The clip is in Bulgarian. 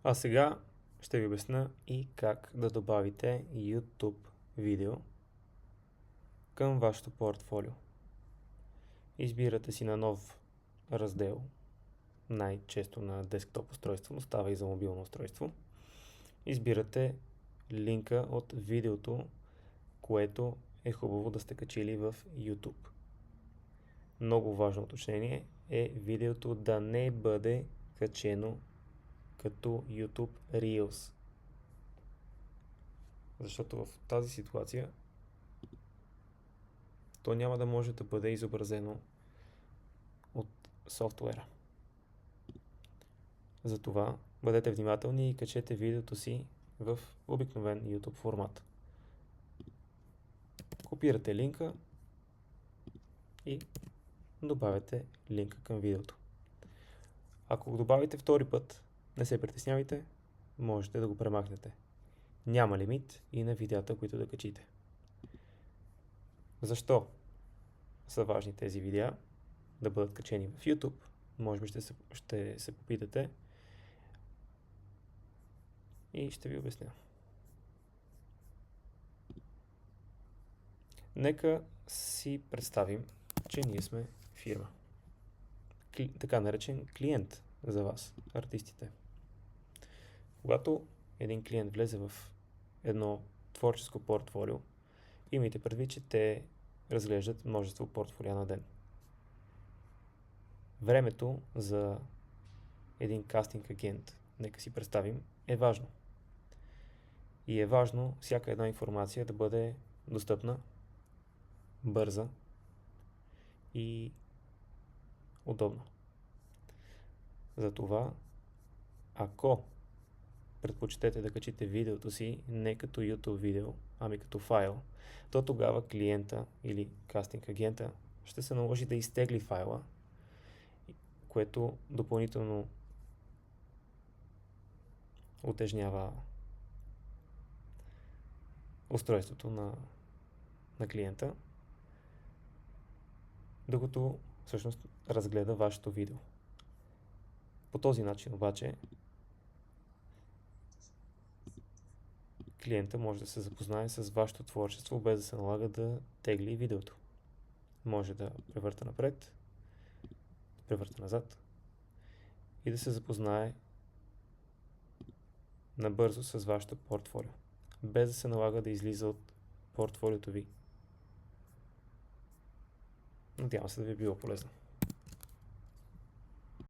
А сега ще ви обясня и как да добавите YouTube видео към вашето портфолио. Избирате си на нов раздел, най-често на десктоп устройство, но става и за мобилно устройство. Избирате линка от видеото, което е хубаво да сте качили в YouTube. Много важно уточнение е видеото да не бъде качено като YouTube Reels. Защото в тази ситуация то няма да може да бъде изобразено от софтуера. Затова бъдете внимателни и качете видеото си в обикновен YouTube формат. Копирате линка и добавяте линка към видеото. Ако го добавите втори път, не се притеснявайте, можете да го премахнете. Няма лимит и на видеята, които да качите. Защо са важни тези видеа да бъдат качени в YouTube? Може би ще се попитате и ще ви обясня. Нека си представим, че ние сме фирма. Така наречен клиент за вас, артистите. Когато един клиент влезе в едно творческо портфолио, имайте предвид, че те разглеждат множество портфолиа на ден. Времето за един кастинг агент, нека си представим, е важно. И е важно всяка една информация да бъде достъпна, бърза и удобна. Затова, ако предпочитате да качите видеото си не като YouTube видео, ами като файл, то тогава клиента или кастинг агента ще се наложи да изтегли файла, което допълнително утежнява устройството на клиента, докато всъщност разгледа вашето видео. По този начин обаче клиента може да се запознае с вашето творчество, без да се налага да тегли видеото. Може да превърта напред, да превърта назад и да се запознае набързо с вашето портфолио, без да се налага да излиза от портфолиото ви. Надявам се да ви е било полезно.